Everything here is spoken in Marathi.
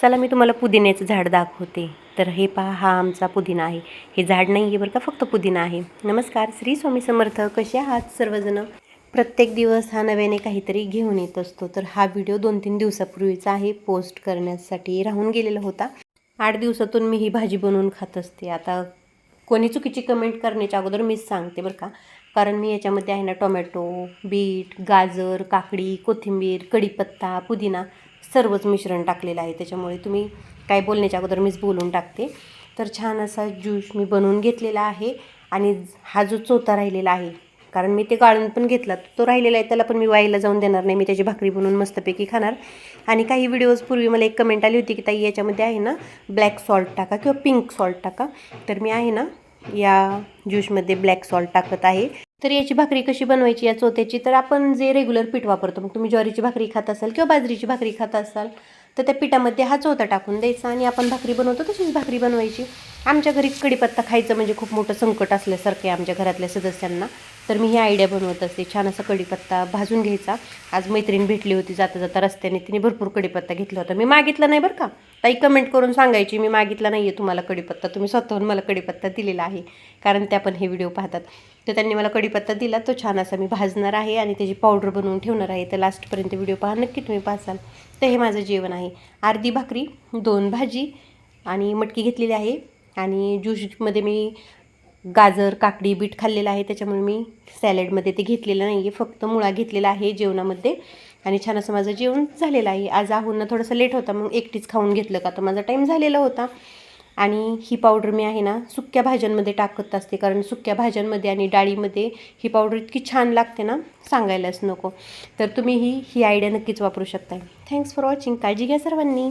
चला मी तुम्हाला पुदिन्याचं झाड दाखवते. तर हे पहा, हा आमचा पुदिना आहे. हे झाड नाही आहे बरं का, फक्त पुदिना आहे. नमस्कार, श्री स्वामी समर्थ. कसे आहात सर्वजण? प्रत्येक दिवस हा नव्याने काहीतरी घेऊन येत असतो. तर हा व्हिडिओ 2-3 दिवसापूर्वीचा आहे, पोस्ट करण्यासाठी राहून गेलेला होता. 8 दिवसातून मी ही भाजी बनवून खात असते. आता कोणी चुकीची कमेंट करण्याच्या अगोदर मीच सांगते बरं का, कारण मी याच्यामध्ये आहे ना टोमॅटो, बीट, गाजर, काकडी, कोथिंबीर, कढीपत्ता, पुदिना सर्वच मिश्रण टाकलेलं आहे. त्याच्यामुळे तुम्ही काय बोलण्याच्या अगोदर मीच बोलून टाकते. तर छान असा ज्यूस मी बनवून घेतलेला आहे. आणि हा जो चोथा राहिलेला आहे, कारण मी ते गाळून पण घेतला, तो राहिलेला आहे, त्याला पण मी वाईला जाऊन देणार नाही. मी त्याची भाकरी बनवून मस्तपैकी खाणार. आणि काही व्हिडिओजपूर्वी मला एक कमेंट आली होती की ताई याच्यामध्ये आहे ना ब्लॅक सॉल्ट टाका किंवा पिंक सॉल्ट टाका. तर मी आहे ना या ज्यूसमध्ये ब्लॅक सॉल्ट टाकत आहे. तर याची भाकरी कशी बनवायची या चोथ्याची, तर आपण जे रेग्युलर पीठ वापरतो, मग तुम्ही ज्वारीची भाकरी खात असाल किंवा बाजरीची भाकरी खात असाल तर त्या पिठामध्ये हा चोथा टाकून द्यायचा आणि आपण भाकरी बनवतो तशीच भाकरी बनवायची. आमच्या घरी कढीपत्ता खायचं म्हणजे खूप मोठं संकट असल्यासारखं आहे आमच्या घरातल्या सदस्यांना. तर मी ही आयडिया बनवत असते. छान असा कढीपत्ता भाजून घ्यायचा. आज मैत्रीण भेटली होती जाता जाता रस्त्याने, तिने भरपूर कढीपत्ता घेतला होता. मी मागितला नाही बरं का ताई, कमेंट करून सांगायची मी मागितला नाही आहे तुम्हाला कढीपत्ता, तुम्ही स्वतःहून मला कढीपत्ता दिलेला आहे, कारण त्या पण हे व्हिडिओ पाहतात. तर त्यांनी मला कढीपत्ता दिला. तो छान असा मी भाजणार आहे आणि त्याची पावडर बनवून ठेवणार आहे. तर लास्टपर्यंत व्हिडिओ पहा नक्की तुम्ही पाहाल. तर हे माझं जेवण आहे. अर्धी भाकरी, 2 भाजी आणि मटकी घेतलेली आहे. आणि ज्यूसमध्ये मी गाजर, काकडी, बीट खाल्लेलं आहे, त्याच्यामुळे मी सॅलडमध्ये ते घेतलेलं नाही आहे, फक्त मुळा घेतलेला आहे जेवणामध्ये. आणि छान असं माझं जेवण झालेलं आहे. आज आहूंना थोडंसं लेट होता, मग एकटीच खाऊन घेतलं का तर माझा टाईम झालेला होता. आणि ही पावडर मी आहे ना सुक्या भाज्यांमध्ये टाकत असते, कारण सुक्या भाज्यांमध्ये आणि डाळीमध्ये ही पावडर इतकी छान लागते ना, सांगायलाच नको. तर तुम्ही ही आयडिया नक्कीच वापरू शकता. Thanks for watching. काळजी घ्या सर्वांनी.